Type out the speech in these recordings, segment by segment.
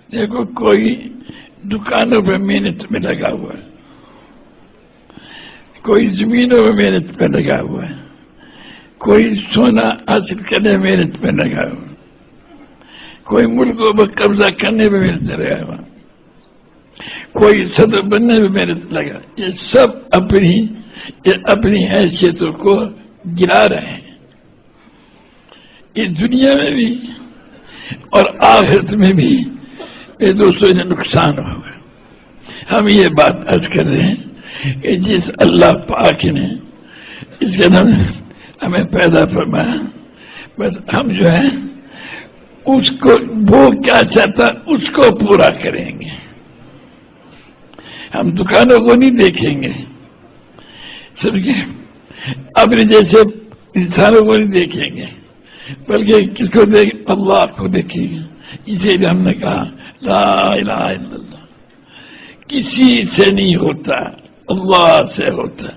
دیکھو کوئی دکانوں پہ محنت میں لگا ہوا ہے، کوئی زمینوں میں محنت پہ لگا ہوا ہے، کوئی سونا حاصل کرنے میں محنت پہ لگا ہوا ہے، کوئی ملکوں پر قبضہ کرنے میں محنت لگا ہوا، کوئی صدر بننے میں محنت لگا، یہ سب اپنی حیثیتوں کو گرا رہے ہیں، اس دنیا میں بھی اور آخرت میں بھی یہ دوستوں نے نقصان ہوگا۔ ہم یہ بات عرض کر رہے ہیں کہ جس اللہ پاک نے اس کے نام ہمیں پیدا فرمایا، بس ہم جو ہے اس کو وہ کیا چاہتا اس کو پورا کریں گے، ہم دکانوں کو نہیں دیکھیں گے، سمجھے، اپنے جیسے انسانوں کو نہیں دیکھیں گے، بلکہ کس کو اللہ کو دیکھیں گے۔ اسے بھی ہم نے کہا لا الہ الا اللہ کسی سے نہیں ہوتا، اللہ سے ہوتا۔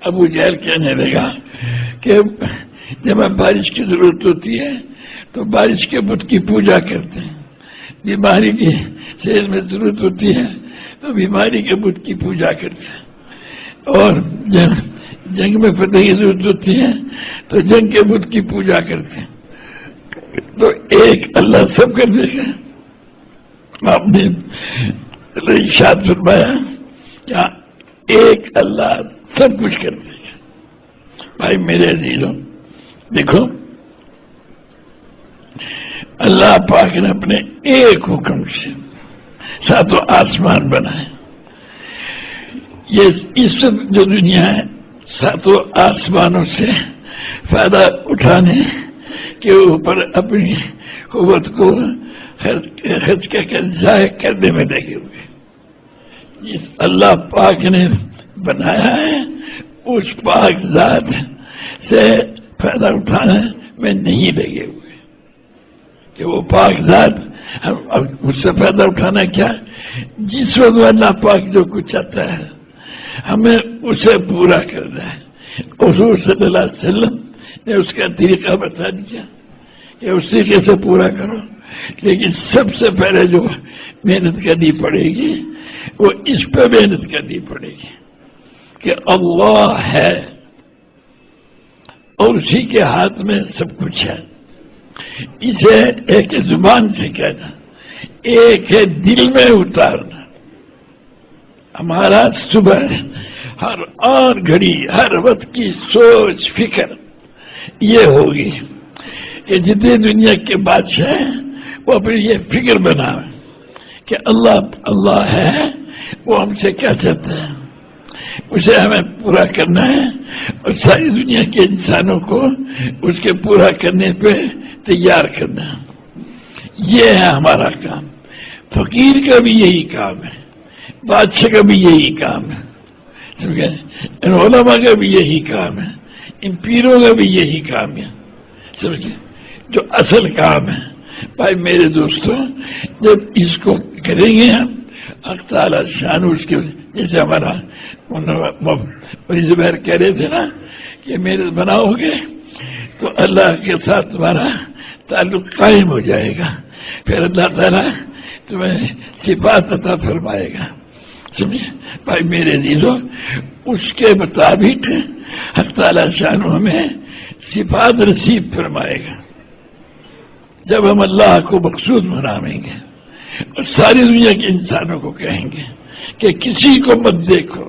ابو جہل کہنے لگا کہ جب ہم بارش کی ضرورت ہوتی ہے تو بارش کے بت کی پوجا کرتے ہیں، بیماری کی صحت میں ضرورت ہوتی ہے تو بیماری کے بت کی پوجا کرتے ہیں، اور جنگ میں فتح کی ضرورت ہوتی ہے تو جنگ کے بت کی پوجا کرتے ہیں۔ تو ایک اللہ سب کر دے گا؟ آپ نے ارشاد فرمایا کیا ایک اللہ سب کچھ کر دے گا؟ بھائی میرے عزیزوں، دیکھو اللہ پاک نے اپنے ایک حکم سے ساتوں آسمان بنائے، یہ اس جو دنیا ہے ساتوں آسمانوں سے فائدہ اٹھانے کے اوپر اپنی قوت کو خرچ کر ضائع کرنے میں لگے ہوئے، جس اللہ پاک نے بنایا ہے اس پاک ذات سے فائدہ اٹھانے میں نہیں لگے ہوئے، کہ وہ پاک ذات اس سے فائدہ اٹھانا کیا، جس وقت اللہ پاک جو کچھ چاہتا ہے ہمیں اسے پورا کرنا ہے۔ حضور صلی اللہ علیہ وسلم نے اس کا طریقہ بتا دیا کہ اس طریقے سے پورا کرو، لیکن سب سے پہلے جو محنت کرنی پڑے گی وہ اس پہ محنت کرنی پڑے گی کہ اللہ ہے اور اسی کے ہاتھ میں سب کچھ ہے۔ اسے ایک زبان سے کہنا، ایک ہے دل میں اتارنا۔ ہمارا صبح ہر آن گھڑی ہر وقت کی سوچ فکر یہ ہوگی کہ جتنے دنیا کے بادشاہ ہیں وہ اپنی یہ فکر بنائیں کہ اللہ ہے، وہ ہم سے کیا چاہتا ہے، اسے ہمیں پورا کرنا ہے، اور ساری دنیا کے انسانوں کو اس کے پورا کرنے پہ تیار کرنا ہے۔ یہ ہے ہمارا کام۔ فقیر کا بھی یہی کام ہے، بادشاہ کا بھی یہی کام ہے، ان علماء کا بھی یہی کام ہے، ان پیروں کا بھی یہی کام ہے، سمجھے، جو اصل کام ہے۔ بھائی میرے دوستوں، جب اس کو کریں گے ہم حق تعالی شان اس کے، جیسے ہمارا زبیر کہہ رہے تھے نا کہ میرے بناؤ گے تو اللہ کے ساتھ تمہارا تعلق قائم ہو جائے گا، پھر اللہ تعالیٰ تمہیں صفات عطا فرمائے گا، سمجھے بھائی میرے عزیزوں، اس کے مطابق حق تعالی شان ہمیں صفات نصیب فرمائے گا۔ جب ہم اللہ کو مقصود منائیں گے اور ساری دنیا کے انسانوں کو کہیں گے کہ کسی کو مت دیکھو،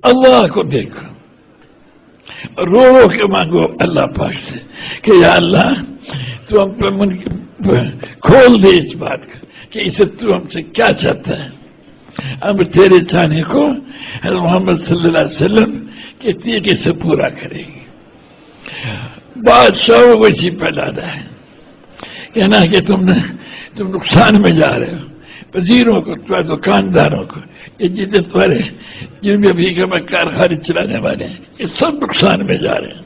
اللہ کو دیکھو، رو رو کے مانگو اللہ پاک سے کہ یا اللہ تو ہم پہ من کھول دے اس بات کا کہ اسے تو ہم سے کیا چاہتا ہے، ہم تیرے چاہنے کو حضرت محمد صلی اللہ علیہ وسلم کے طریقے سے پورا کریں گے۔ بادشاہوں کو اسی پہ لانا ہے، کہنا کہ تم نقصان میں جا رہے ہو، وزیروں کو، تمہارے دکانداروں کو، یہ جتنے تمہارے جن میں بھی کارخانے چلانے والے ہیں، یہ سب نقصان میں جا رہے ہیں،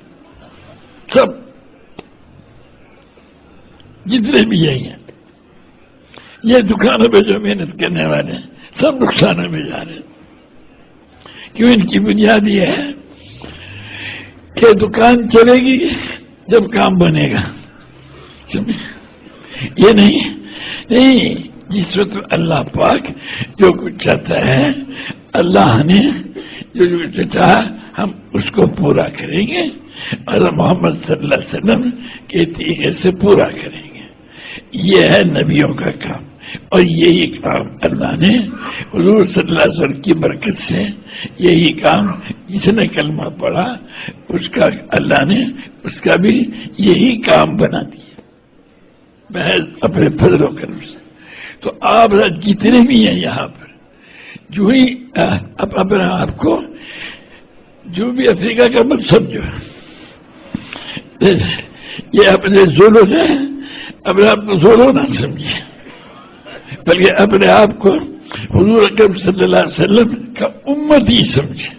سب جتنے بھی یہی ہیں، یہ دکانوں پہ جو محنت کرنے والے ہیں سب نقصانوں میں جا رہے ہیں۔ کیوں؟ ان کی بنیاد یہ ہے کہ دکان چلے گی جب کام بنے گا، یہ نہیں نہیں، جس وقت اللہ پاک جو کچھ چاہتا ہے، اللہ نے جو کچھ چاہا ہم اس کو پورا کریں گے اور محمد صلی اللہ علیہ وسلم کے طریقے سے پورا کریں گے. یہ ہے نبیوں کا کام، اور یہی کام اللہ نے حضور صلی اللہ علیہ وسلم کی برکت سے، یہی کام جس نے کلمہ پڑھا اس کا اللہ نے اس کا بھی یہی کام بنا دیا محض اپنے فضل و کرم سے. تو آپ جتنے بھی ہیں یہاں پر، جو ہی اپنے آپ کو جو بھی افریقہ کا مت سمجھو، یہ اپنے زولو ہے، اپنے آپ کو زولو نہ سمجھے، بلکہ اپنے آپ کو حضور اکرم صلی اللہ علیہ وسلم کا امت ہی سمجھے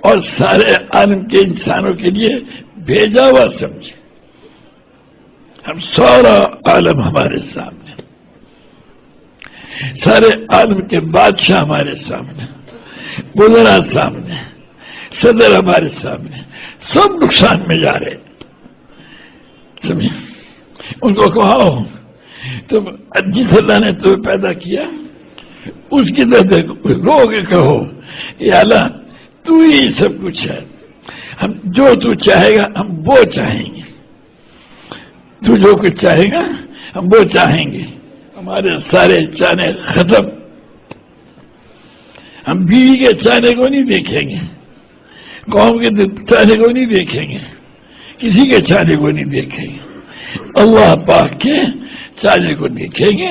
اور سارے عالم کے انسانوں کے لیے بھیجا ہوا سمجھے. ہم سارا عالم ہمارے سامنے، سارے عالم کے بادشاہ ہمارے سامنے، وزراء سامنے، صدر ہمارے سامنے، سب نقصان میں جا رہے. سمجھے؟ ان کو کہو تم جس اللہ نے تمہیں پیدا کیا اس کی طرف رو کے کہو یا اللہ تو ہی سب کچھ ہے، ہم جو تو چاہے گا ہم وہ چاہیں گے، تو جو کچھ چاہے گا ہم وہ چاہیں گے. ہمارے سارے چاہنے ختم، ہم بیوی کے چاہنے کو نہیں دیکھیں گے، قوم کے چاہنے کو نہیں دیکھیں گے، کسی کے چاہنے کو نہیں دیکھیں گے، اللہ پاک کے چاہنے کو دیکھیں گے.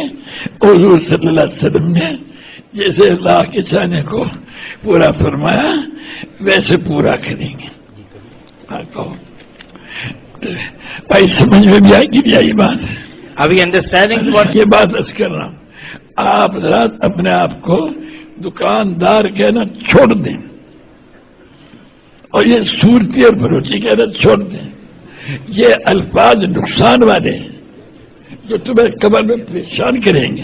حضور صلی اللہ علیہ وسلم نے جیسے اللہ کے چاہنے کو پورا فرمایا ویسے پورا کریں گے. بھائی سمجھ میں بھی آئی کہ نہیں آئی بات؟ ابھی انڈرسٹینڈنگ یہ بات اس کر رہا ہوں، آپ رات اپنے آپ کو دکاندار کہنا چھوڑ دیں اور یہ صورتی اور بھروچی کہنا چھوڑ دیں. یہ الفاظ نقصان والے ہیں جو تمہیں قبر میں پریشان کریں گے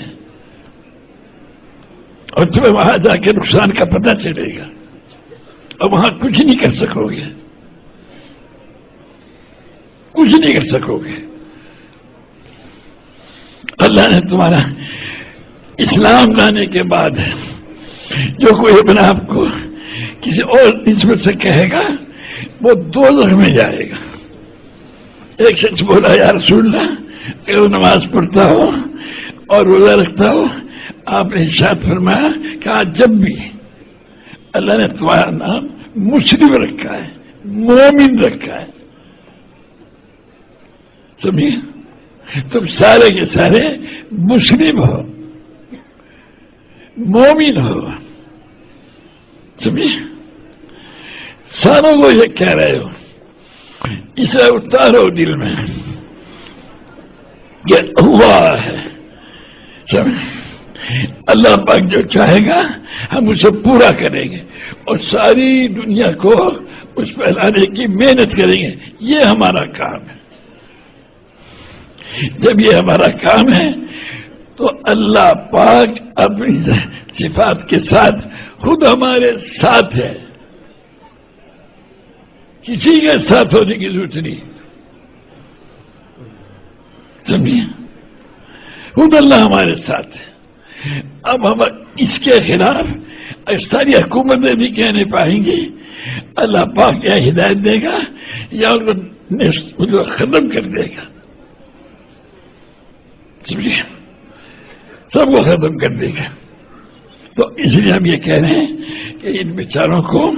اور تمہیں وہاں جا کے نقصان کا پتہ چلے گا اور وہاں کچھ نہیں کر سکو گے، کچھ نہیں کر سکو گے. اللہ نے تمہارا اسلام لانے کے بعد جو کوئی اپنے آپ کو کسی اور نسبت سے کہے گا وہ دوزخ میں جائے گا. ایک شخص بولا یا رسول اللہ کہ وہ نماز پڑھتا ہو اور روزہ رکھتا ہو، آپ نے ارشاد فرمایا کہ آج جب بھی اللہ نے تمہارا نام مسلم رکھا ہے، مومن رکھا ہے، سمجھے؟ تم سارے کے سارے مسلم ہو، مومن ہو، سمجھے؟ ساروں کو یہ کہہ رہے ہو، اسے اتارو دل میں کہ اللہ ہے. سمجھے؟ اللہ پاک جو چاہے گا ہم اسے پورا کریں گے اور ساری دنیا کو اس پہ لانے کی محنت کریں گے. یہ ہمارا کام ہے. جب یہ ہمارا کام ہے تو اللہ پاک اپنی صفات کے ساتھ خود ہمارے ساتھ ہے، کسی کے ساتھ ہونے کی ضرورت نہیں. سمجھے؟ خود اللہ ہمارے ساتھ ہے. اب ہم اس کے خلاف ساری حکومتیں بھی کہہ نہیں پائیں گی. اللہ پاک یا ہدایت دے گا یا ان کو ختم کر دے گا. سمجھے؟ سب کو ختم کر دے گا. تو اس لیے ہم یہ کہہ رہے ہیں کہ ان بیچاروں کو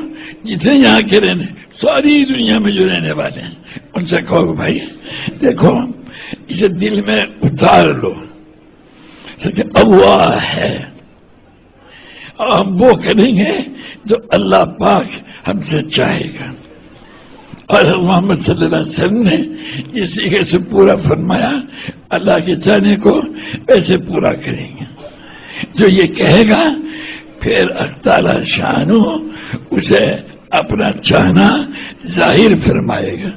جتنے یہاں کے رہنے، ساری دنیا میں جو رہنے والے ہیں، ان سے کہو بھائی دیکھو اسے دل میں اتار لو کہ اللہ ہے، ہم وہ کریں گے جو اللہ پاک ہم سے چاہے گا. اور محمد صلی اللہ علیہ وسلم نے اس طریقے سے پورا فرمایا، اللہ کے چاہنے کو ایسے پورا کریں گے. جو یہ کہے گا پھر تعالی شانو اسے اپنا چاہنا ظاہر فرمائے گا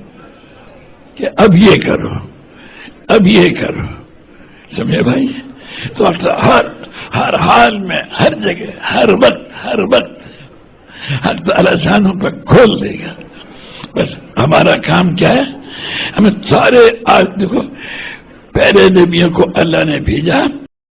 کہ اب یہ کرو، اب یہ کرو. سمجھے بھائی؟ تو ہر حال میں، ہر جگہ، ہر وقت ہر تعالی شانوں پہ کھول دے گا. بس ہمارا کام کیا ہے؟ ہمیں سارے آج دیکھو پہلے نبیوں کو اللہ نے بھیجا